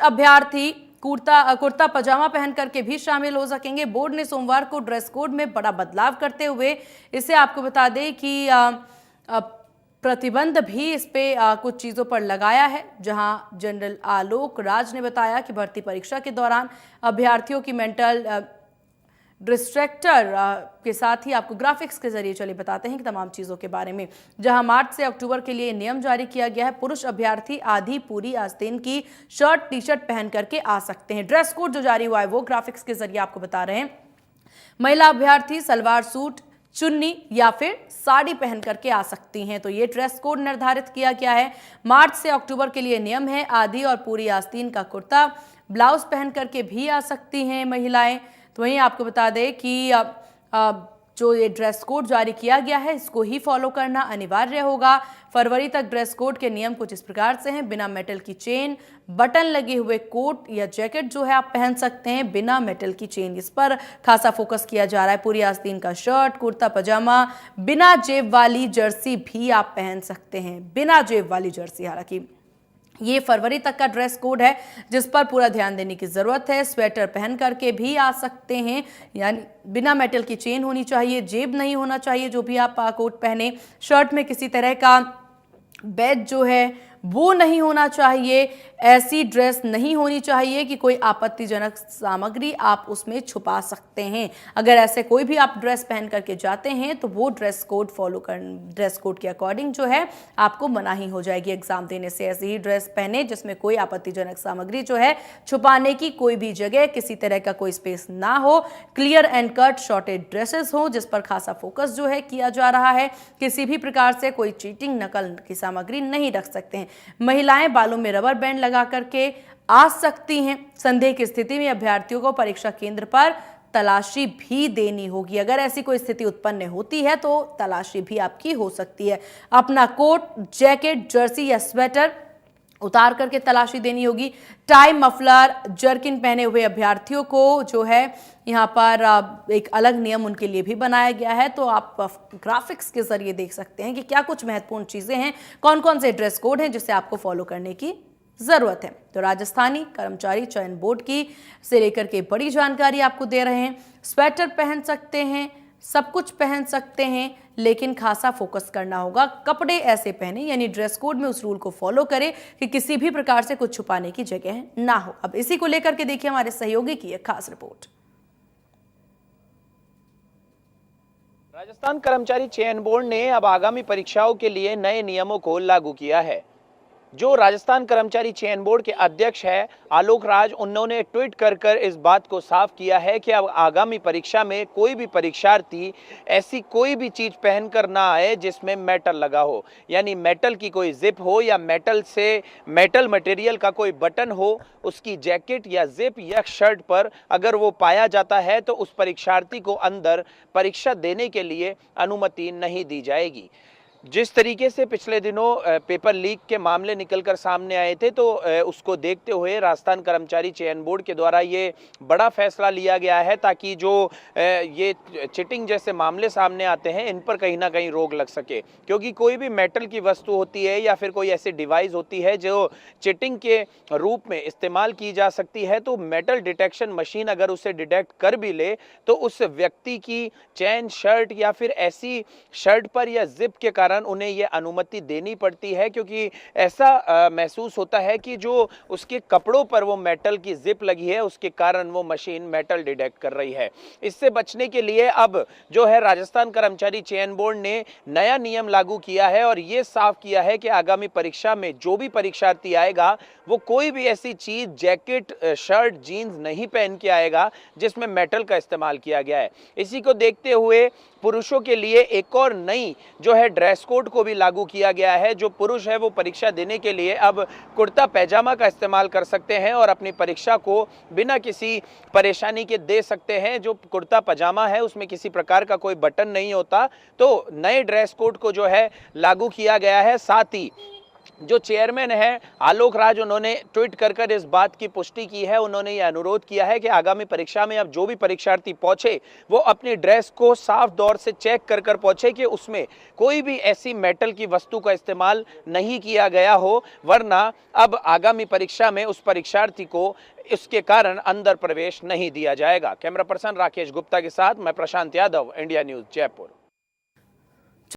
अभ्यर्थी कुर्ता कुर्ता पजामा पहन करके भी शामिल हो सकेंगे। बोर्ड ने सोमवार को ड्रेस कोड में बड़ा बदलाव करते हुए इसे आपको बता दें कि प्रतिबंध भी इस पे कुछ चीज़ों पर लगाया है, जहां जनरल आलोक राज ने बताया कि भर्ती परीक्षा के दौरान अभ्यर्थियों की मेंटल डिस्ट्रैक्टर के साथ ही आपको ग्राफिक्स के जरिए चलिए बताते हैं कि तमाम चीज़ों के बारे में। जहां मार्च से अक्टूबर के लिए नियम जारी किया गया है। पुरुष अभ्यर्थी आधी पूरी आस्तीन की शर्ट टी शर्ट पहन करके आ सकते हैं। ड्रेस कोड जो जारी हुआ है वो ग्राफिक्स के जरिए आपको बता रहे हैं। महिला अभ्यर्थी सलवार सूट, चुन्नी या फिर साड़ी पहन करके आ सकती हैं। तो ये ड्रेस कोड निर्धारित किया गया है। मार्च से अक्टूबर के लिए नियम है। आधी और पूरी आस्तीन का कुर्ता ब्लाउज पहन करके भी आ सकती हैं महिलाएं। तो वहीं आपको बता दें कि जो ये ड्रेस कोड जारी किया गया है इसको ही फॉलो करना अनिवार्य होगा। फरवरी तक ड्रेस कोड के नियम कुछ इस प्रकार से हैं। बिना मेटल की चेन, बटन लगे हुए कोट या जैकेट जो है आप पहन सकते हैं बिना मेटल की चेन। इस पर खासा फोकस किया जा रहा है। पूरी आस्तीन का शर्ट, कुर्ता पजामा, बिना जेब वाली जर्सी भी आप पहन सकते हैं, बिना जेब वाली जर्सी। हालांकि ये फरवरी तक का ड्रेस कोड है जिस पर पूरा ध्यान देने की जरूरत है। स्वेटर पहन करके भी आ सकते हैं, यानी बिना मेटल की चेन होनी चाहिए, जेब नहीं होना चाहिए जो भी आप कोट पहने। शर्ट में किसी तरह का बैज जो है वो नहीं होना चाहिए। ऐसी ड्रेस नहीं होनी चाहिए कि कोई आपत्तिजनक सामग्री आप उसमें छुपा सकते हैं। अगर ऐसे कोई भी आप ड्रेस पहन करके जाते हैं तो वो ड्रेस कोड ड्रेस कोड के अकॉर्डिंग जो है आपको मनाही हो जाएगी एग्जाम देने से। ऐसी ही ड्रेस पहने जिसमें कोई आपत्तिजनक सामग्री जो है छुपाने की कोई भी जगह, किसी तरह का कोई स्पेस ना हो। Clear and cut shorted dresses हो जिस पर खासा फोकस जो है किया जा रहा है। किसी भी प्रकार से कोई चीटिंग, नकल की सामग्री नहीं रख सकते हैं। महिलाएं बालों में रबर बैंड लगा करके आ सकती हैं। संदेह की स्थिति में अभ्यर्थियों को परीक्षा केंद्र पर तलाशी भी देनी होगी। अगर ऐसी कोई स्थिति उत्पन्न होती है तो तलाशी भी आपकी हो सकती है। अपना कोट, जैकेट, जर्सी या स्वेटर उतार करके तलाशी देनी होगी। टाई, मफलर, जर्किन पहने हुए अभ्यर्थियों को जो है यहाँ पर एक अलग नियम उनके लिए भी बनाया गया है। तो आप ग्राफिक्स के जरिए देख सकते हैं कि क्या कुछ महत्वपूर्ण चीजें हैं, कौन कौन से ड्रेस कोड हैं जिसे आपको फॉलो करने की जरूरत है। तो राजस्थानी कर्मचारी चयन बोर्ड की से लेकर के बड़ी जानकारी आपको दे रहे हैं। स्वेटर पहन सकते हैं, सब कुछ पहन सकते हैं, लेकिन खासा फोकस करना होगा। कपड़े ऐसे पहने, यानी ड्रेस कोड में उस रूल को फॉलो करें कि किसी भी प्रकार से कुछ छुपाने की जगह ना हो। अब इसी को लेकर के देखिए हमारे सहयोगी की एक खास रिपोर्ट। राजस्थान कर्मचारी चयन बोर्ड ने अब आगामी परीक्षाओं के लिए नए नियमों को लागू किया है। जो राजस्थान कर्मचारी चयन बोर्ड के अध्यक्ष है आलोक राज, उन्होंने ट्वीट कर इस बात को साफ किया है कि अब आगामी परीक्षा में कोई भी परीक्षार्थी ऐसी कोई भी चीज पहनकर ना आए जिसमें मेटल लगा हो, यानी मेटल की कोई जिप हो या मेटल मटेरियल का कोई बटन हो उसकी जैकेट या जिप या शर्ट पर अगर वो पाया जाता है तो उस परीक्षार्थी को अंदर परीक्षा देने के लिए अनुमति नहीं दी जाएगी। जिस तरीके से पिछले दिनों पेपर लीक के मामले निकलकर सामने आए थे तो उसको देखते हुए राजस्थान कर्मचारी चयन बोर्ड के द्वारा ये बड़ा फैसला लिया गया है ताकि जो ये चिटिंग जैसे मामले सामने आते हैं इन पर कहीं ना कहीं रोक लग सके। क्योंकि कोई भी मेटल की वस्तु होती है या फिर कोई ऐसी डिवाइस होती है जो चिटिंग के रूप में इस्तेमाल की जा सकती है, तो मेटल डिटेक्शन मशीन अगर उसे डिटेक्ट कर भी ले तो उस व्यक्ति की चैन, शर्ट या फिर ऐसी शर्ट पर या जिप के कारण उन्हें यह अनुमति देनी पड़ती है। क्योंकि ऐसा महसूस होता है कि जो उसके कपड़ों पर वो मेटल की जिप लगी है उसके कारण वो मशीन मेटल डिटेक्ट कर रही है। इससे बचने के लिए अब जो है राजस्थान कर्मचारी चयन बोर्ड ने नया नियम लागू किया है और ये साफ किया है कि आगामी परीक्षा में जो भी परीक्षार्थी आएगा वो कोई भी ऐसी चीज, जैकेट, शर्ट, जीन्स नहीं पहन के आएगा जिसमें मेटल का इस्तेमाल किया गया है। इसी को देखते हुए पुरुषों के लिए एक और नई जो है ड्रेस कोड को भी लागू किया गया है। जो पुरुष है वो परीक्षा देने के लिए अब कुर्ता पैजामा का इस्तेमाल कर सकते हैं और अपनी परीक्षा को बिना किसी परेशानी के दे सकते हैं। जो कुर्ता पजामा है उसमें किसी प्रकार का कोई बटन नहीं होता। तो नए ड्रेस कोड को जो है लागू किया गया है। साथ ही जो चेयरमैन है आलोक राज, उन्होंने ट्वीट कर इस बात की पुष्टि की है। उन्होंने ये अनुरोध किया है कि आगामी परीक्षा में अब जो भी परीक्षार्थी पहुंचे वो अपनी ड्रेस को साफ दौर से चेक कर पहुंचे कि उसमें कोई भी ऐसी मेटल की वस्तु का इस्तेमाल नहीं किया गया हो, वरना अब आगामी परीक्षा में उस परीक्षार्थी को इसके कारण अंदर प्रवेश नहीं दिया जाएगा। कैमरा पर्सन राकेश गुप्ता के साथ मैं प्रशांत यादव, इंडिया न्यूज जयपुर।